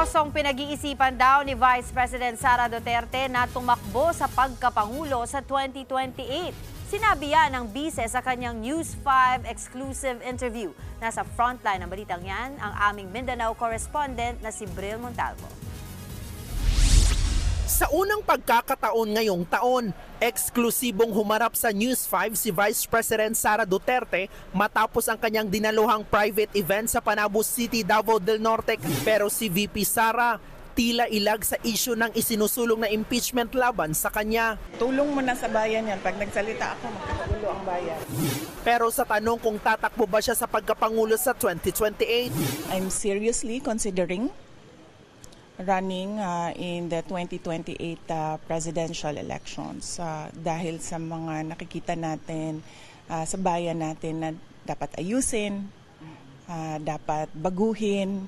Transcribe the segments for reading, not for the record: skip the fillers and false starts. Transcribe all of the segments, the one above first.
Seryosong pinag-iisipan daw ni Vice President Sara Duterte na tumakbo sa pagkapangulo sa 2028. Sinabi yan ng bise sa kanyang News 5 exclusive interview. Nasa frontline ng balitang yan ang aming Mindanao correspondent na si Bril Montalvo. Sa unang pagkakataon ngayong taon, eksklusibong humarap sa News 5 si Vice President Sara Duterte matapos ang kanyang dinaluhang private event sa Panabo City, Davao del Norte. Pero si VP Sara tila ilag sa isyu ng isinusulong na impeachment laban sa kanya. Tulong mo na sa bayan yan. Pag nagsalita ako, magkakagulo ang bayan. Pero sa tanong kung tatakbo ba siya sa pagkapangulo sa 2028, I'm seriously considering running in the 2028 presidential elections dahil sa mga nakikita natin sa bayan natin na dapat ayusin, dapat baguhin,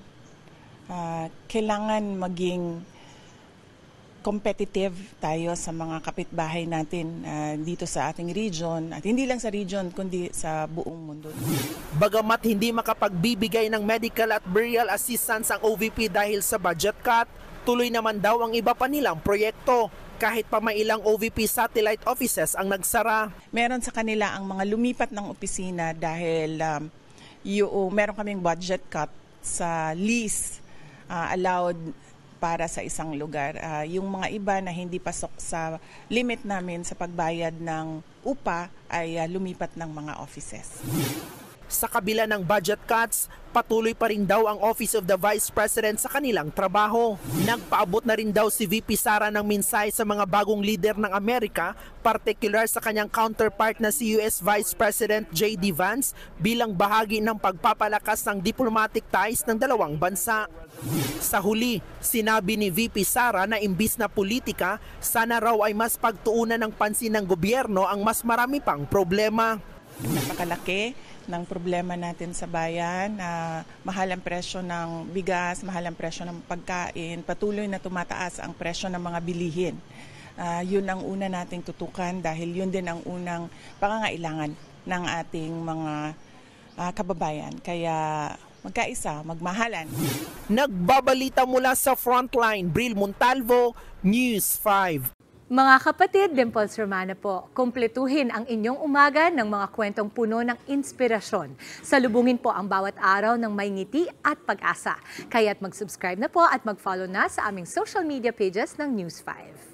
kailangan maging competitive tayo sa mga kapitbahay natin dito sa ating region at hindi lang sa region kundi sa buong mundo. Bagamat hindi makapagbibigay ng medical at burial assistance ang OVP dahil sa budget cut, tuloy naman daw ang iba pa nilang proyekto kahit pa may ilang OVP satellite offices ang nagsara. Meron sa kanila ang mga lumipat ng opisina dahil meron kaming budget cut sa lease allowed para sa isang lugar. Yung mga iba na hindi pasok sa limit namin sa pagbayad ng upa ay lumipat ng mga offices. Sa kabila ng budget cuts, patuloy pa rin daw ang Office of the Vice President sa kanilang trabaho. Nagpaabot na rin daw si VP Sara ng mensahe sa mga bagong leader ng Amerika, partikular sa kanyang counterpart na si US Vice President J.D. Vance bilang bahagi ng pagpapalakas ng diplomatic ties ng dalawang bansa. Sa huli, sinabi ni VP Sara na imbis na politika, sana raw ay mas pagtuunan ng pansin ng gobyerno ang mas marami pang problema. Napakalaki ng problema natin sa bayan, mahal ang presyo ng bigas, mahal ang presyo ng pagkain, patuloy na tumataas ang presyo ng mga bilihin. Yun ang una nating tutukan dahil yun din ang unang pangangailangan ng ating mga kababayan. Kaya magkaisa, magmahalan. Nagbabalita mula sa Frontline, Bril Montalvo, News 5. Mga kapatid, Dimples Romana po, kumpletuhin ang inyong umaga ng mga kwentong puno ng inspirasyon. Salubungin po ang bawat araw ng may ngiti at pag-asa. Kaya't mag-subscribe na po at mag-follow na sa aming social media pages ng News 5.